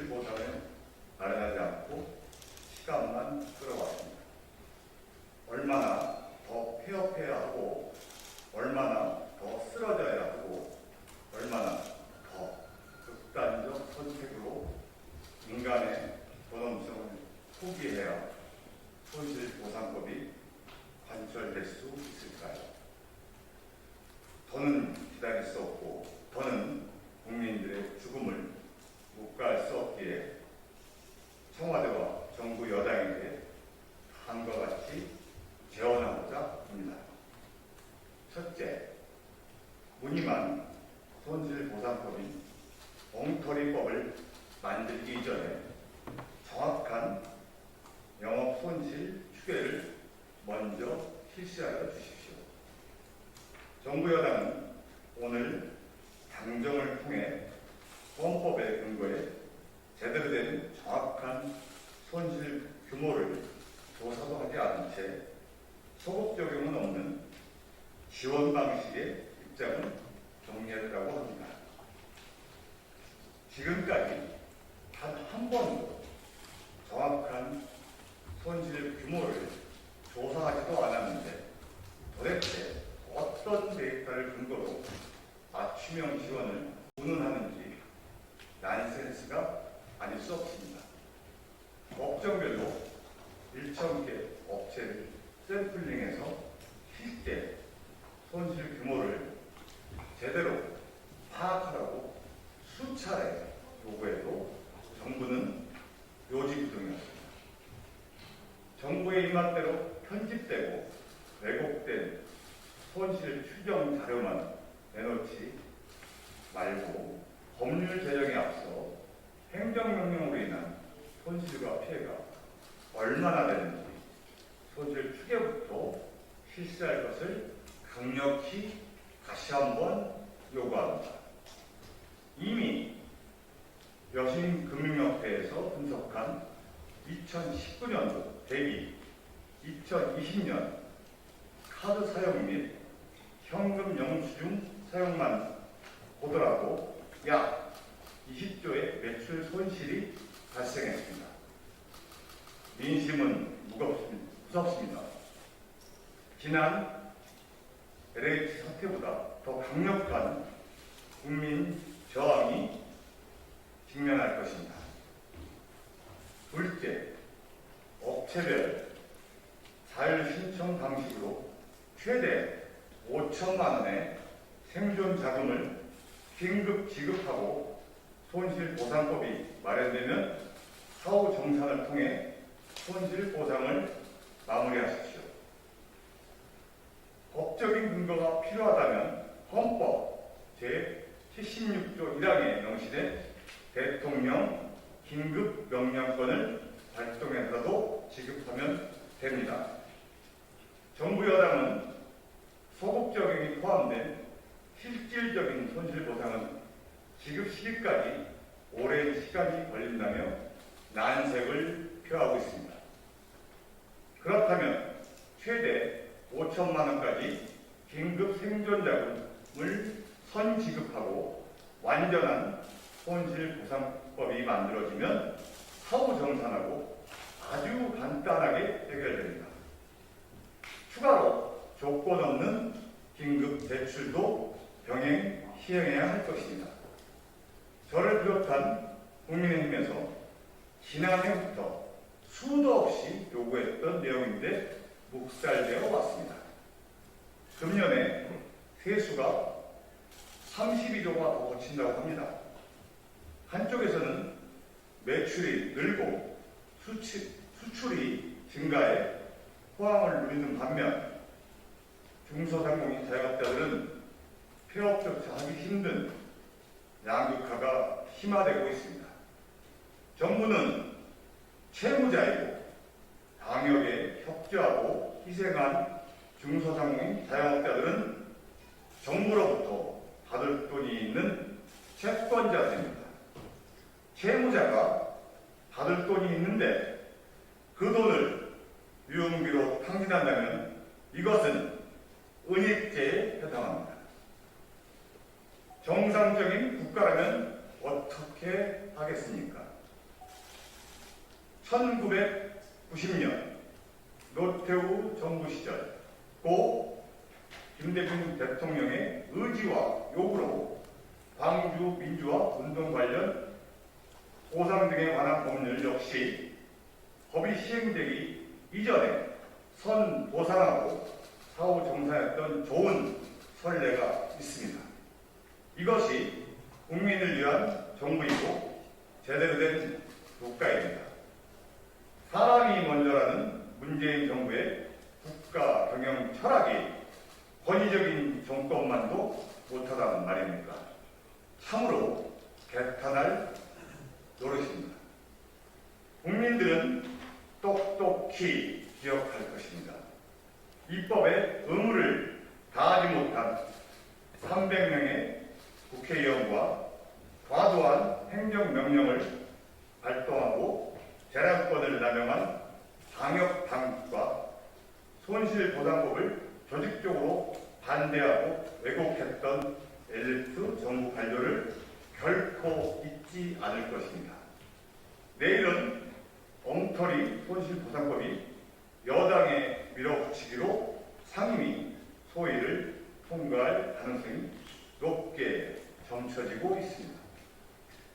손실보상을 마련하지 않고 시간만 끌어왔습니다. 얼마나 더 폐업해야 하고 얼마나 더 쓰러져야 하고 얼마나 더 극단적 선택으로 인간의 존엄성을 포기해야 손실보상법이 관철될 수 있을까요? 더는 기다릴 수 없고 더는 국민들의 죽음을 묵과할 수 없기에 청와대와 정부 여당에게 다음과 같이 제언하고자 합니다. 첫째, 무늬만 손실보상법인 엉터리법을 만들기 이전에 정확한 영업손실 추계를 먼저 실시하여 주십시오. 정부 여당은 오늘 당정을 통해 헌법의 근거에 제대로 된 정확한 손실 규모를 조사도 하지 않은 채 소급 적용은 없는 지원 방식의 입장을 정리했다고 합니다. 지금까지 단 한 번도 정확한 손실 규모를 조사하지도 않았는데 도대체 어떤 데이터를 근거로 맞춤형 지원을 운운하는지 난센스가 아닐 수 없습니다. 업종별로 1,000개 업체를 샘플링해서 실제 손실 규모를 제대로 파악하라고 수차례 요구해도 정부는 요지부동이었습니다. 정부의 입맛대로 편집되고 왜곡된 손실 추정 자료만 내놓지 말고 법률 제정에 앞서 행정명령으로 인한 손실과 피해가 얼마나 되는지 손실 추계부터 실시할 것을 강력히 다시 한번 요구합니다. 이미 여신금융협회에서 분석한 2019년도 대비 2020년 카드 사용 및 현금 영수증 사용만 보더라도 약 20조의 매출 손실이 발생했습니다. 민심은 무섭습니다. 지난 LH 사태보다 더 강력한 국민 저항이 직면할 것입니다. 둘째, 업체별 자율 신청 방식으로 최대 5천만 원의 생존 자금을 긴급 지급하고 손실보상법이 마련되면 사후 정산을 통해 손실보상을 마무리하십시오. 법적인 근거가 필요하다면 헌법 제76조 1항에 명시된 대통령 긴급명령권을 발동해서도 지급하면 됩니다. 정부 여당은 소급 적용이 포함된 실질적인 손실보상은 지급 시기까지 오랜 시간이 걸린다며 난색을 표하고 있습니다. 그렇다면 최대 5천만 원까지 긴급 생존자금을 선지급하고 완전한 손실보상법이 만들어지면 사후 정산하고 아주 간단하게 해결됩니다. 추가로 조건 없는 긴급 대출도 병행 시행해야 할 것입니다. 저를 비롯한 국민의힘에서 지난해부터 수도 없이 요구했던 내용인데 묵살되어 왔습니다. 금년에 세수가 32조가 더 거친다고 합니다. 한쪽에서는 매출이 늘고 수출이 증가해 호황을 누리는 반면 중소상공인 자영업자들은 폐업조차 하기 힘든 양극화가 심화되고 있습니다. 정부는 채무자이고 방역에 협조하고 희생한 중소상공인 자영업자들은 정부로부터 받을 돈이 있는 채권자입니다. 채무자가 받을 돈이 있는데 그 돈을 유흥비로 탕진한다면 이것은 은닉죄에 해당합니다. 정상적인 국가라면 어떻게 하겠습니까? 1990년 노태우 정부 시절 고 김대중 대통령의 의지와 요구로 광주 민주화 운동 관련 보상 등에 관한 법률 역시 법이 시행되기 이전에 선 보상하고 사후 정산했던 좋은 선례가 있습니다. 이것이 국민을 위한 정부이고 제대로 된 국가입니다. 사람이 먼저라는 문재인 정부의 국가 경영 철학이 권위적인 정권만도 못하다는 말입니까? 참으로 개탄할 노릇입니다. 국민들은 똑똑히 기억할 것입니다. 입법의 의무를 다하지 못한 300명의 국회의원과 과도한 행정명령을 발동하고 재량권을 남용한 방역당국과 손실보상법을 조직적으로 반대하고 왜곡했던 엘리트 정부 관료를 결코 잊지 않을 것입니다. 내일은 엉터리 손실보상법이 여당의 밀어붙이기로 상임위 소위를 통과할 가능성이 높게 점쳐지고 있습니다.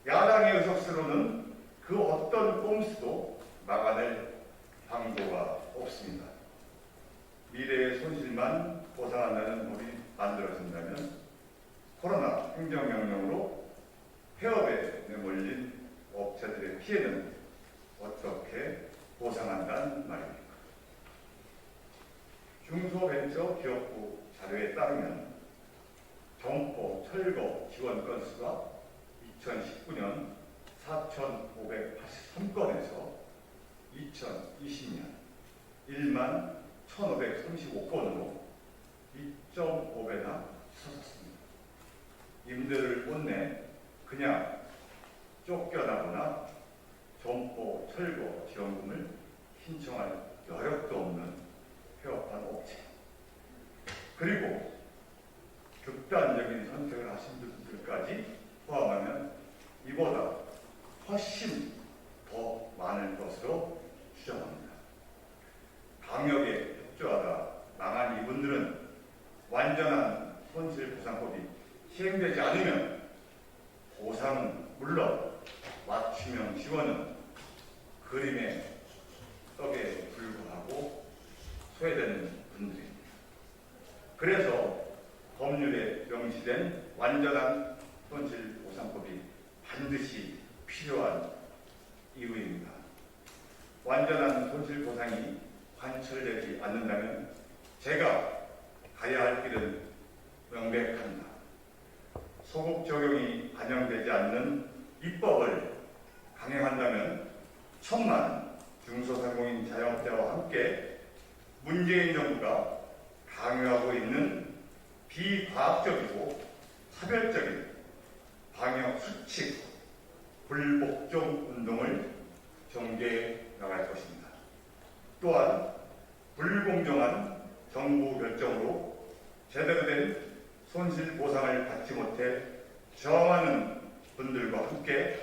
야당의 의석수로는 그 어떤 꼼수도 막아낼 방도가 없습니다. 미래의 손실만 보상한다는 법이 만들어진다면 코로나 행정명령으로 폐업에 내몰린 업체들의 피해는 어떻게 보상한다는 말입니까? 중소벤처기업부 자료에 따르면 점포 철거 지원 건수가 2019년 4,583건에서 2020년 1만 1,535건으로 2.5배나 섰습니다. 임대를 못 내 그냥 쫓겨나거나 점포 철거 지원금을 신청할 여력도 없는 폐업한 업체, 그리고 극단적인 선택을 하신 분들까지 포함하면 이보다 훨씬 더 많을 것으로 추정합니다. 방역에 협조하다 망한 이분들은 완전한 손실보상법이 시행되지 않으면 보상은 물론 맞춤형 지원은 그림의 떡에 불과하고 소외되는 분들입니다. 그래서 법률에 명시된 완전한 손실보상법이 반드시 필요한 이유입니다. 완전한 손실보상이 관철되지 않는다면 제가 가야 할 길은 명백합니다. 소급 적용이 반영되지 않는 입법을 강행한다면 천만 중소상공인 자영업자와 함께 문재인 정부가 강요하고 있는 비과학적이고 차별적인 방역 수칙 불복종 운동을 전개해 나갈 것입니다. 또한 불공정한 정부 결정으로 제대로 된 손실보상을 받지 못해 저항하는 분들과 함께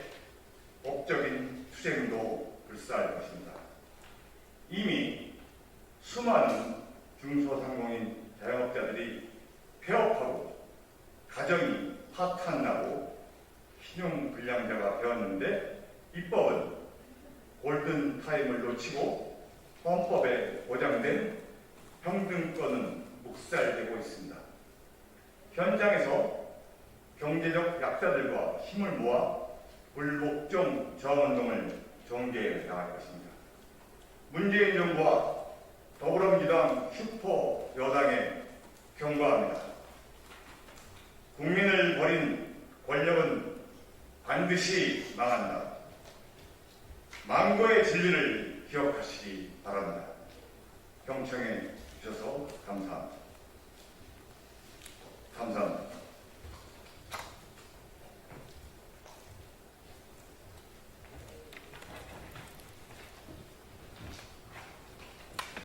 법적인 투쟁도 불사할 것입니다. 이미 수많은 중소상공인 자영업자들이 폐업하고 가정이 파탄나고 신용불량자가 되었는데 입법은 골든타임을 놓치고 헌법에 보장된 평등권은 묵살되고 있습니다. 현장에서 경제적 약자들과 힘을 모아 불복종 저항운동을 전개해 나갈 것입니다. 문재인 정부와 더불어민주당 슈퍼 여당에 경고합니다. 국민을 버린 권력은 반드시 망한다. 망고의 진리를 기억하시기 바랍니다. 경청해 주셔서 감사합니다.